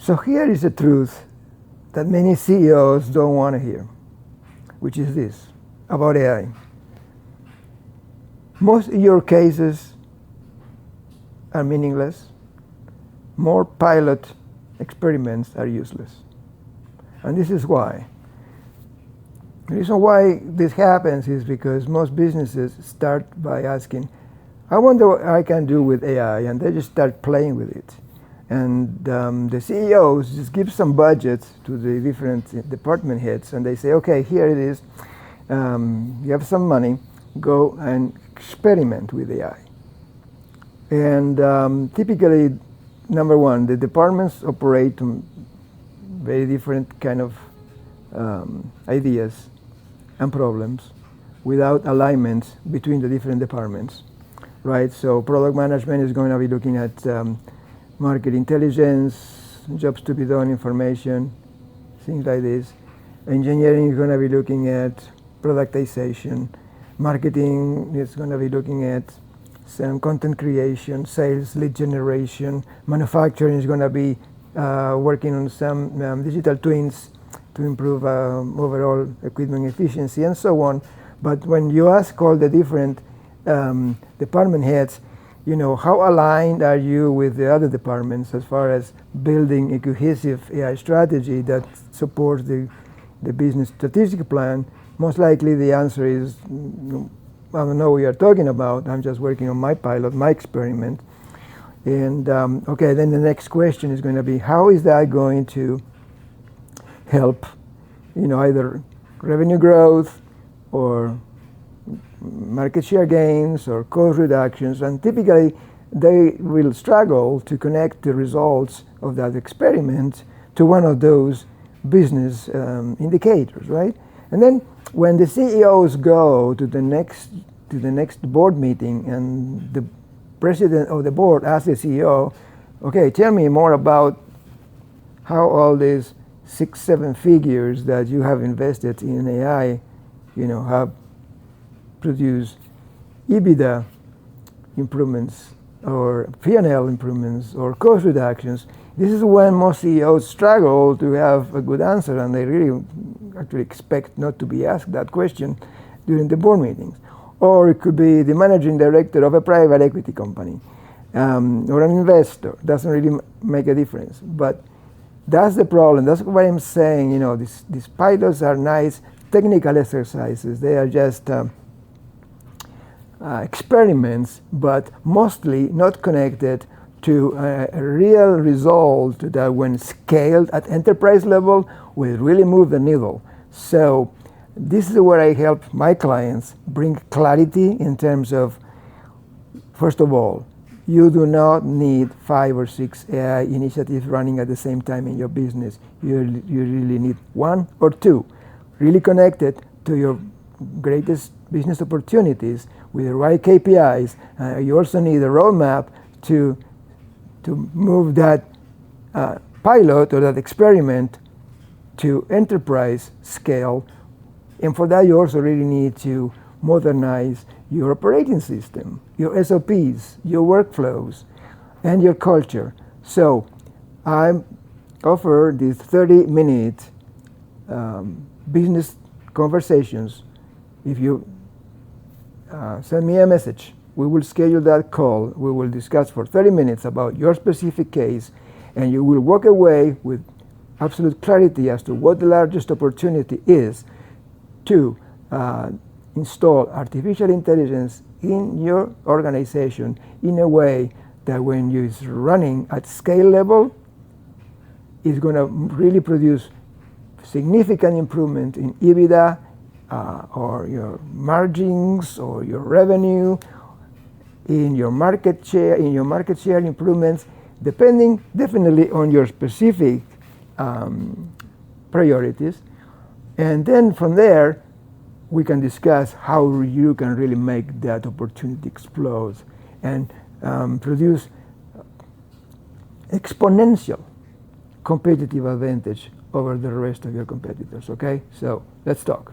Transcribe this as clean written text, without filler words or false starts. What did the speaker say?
So here is the truth that many CEOs don't want to hear, which is this about AI. Most of your cases are meaningless. More pilot experiments are useless. And this is why. The reason why this happens is because most businesses start by asking, I wonder what I can do with AI, and they just start playing with it. And the CEOs just give some budget to the different department heads, and they say, okay, here it is. You have some money, go and experiment with AI. And typically, number one, the departments operate on very different kind of ideas and problems without alignment between the different departments, right? So product management is going to be looking at market intelligence, jobs to be done, information, things like this. Engineering is going to be looking at productization. Marketing is going to be looking at some content creation, sales, lead generation. Manufacturing is going to be working on some digital twins to improve overall equipment efficiency and so on. But when you ask all the different department heads, you know, how aligned are you with the other departments as far as building a cohesive AI strategy that supports the business strategic plan? Most likely the answer is, I don't know what you're talking about. I'm just working on my pilot, my experiment. And okay, then the next question is going to be, how is that going to help, you know, either revenue growth or market share gains or cost reductions? And typically they will struggle to connect the results of that experiment to one of those business indicators, right? And then when the CEOs go to the next board meeting and the president of the board asks the CEO, okay, tell me more about how all these 6-7 figures that you have invested in AI, you know, have produced EBITDA improvements or P&L improvements or cost reductions. This is when most CEOs struggle to have a good answer, and they really actually expect not to be asked that question during the board meetings. Or it could be the managing director of a private equity company or an investor. Doesn't really make a difference. But that's the problem. That's what I'm saying. You know, these pilots are nice technical exercises. They are just experiments, but mostly not connected to a real result that when scaled at enterprise level will really move the needle. So this is where I help my clients bring clarity in terms of, first of all, you do not need 5 or 6 AI initiatives running at the same time in your business. You really need 1 or 2, really connected to your greatest business opportunities with the right KPIs. You also need a roadmap to move that pilot or that experiment to enterprise scale. And for that, you also really need to modernize your operating system, your SOPs, your workflows, and your culture. So I offer these 30-minute business conversations. If you send me a message, we will schedule that call. We will discuss for 30 minutes about your specific case, and you will walk away with absolute clarity as to what the largest opportunity is to install artificial intelligence in your organization in a way that when it's running at scale level, it's going to really produce significant improvement in EBITDA or your margins or your revenue, in your market share improvements, depending definitely on your specific priorities. And then from there, we can discuss how you can really make that opportunity explode and produce exponential competitive advantage over the rest of your competitors, okay? So let's talk.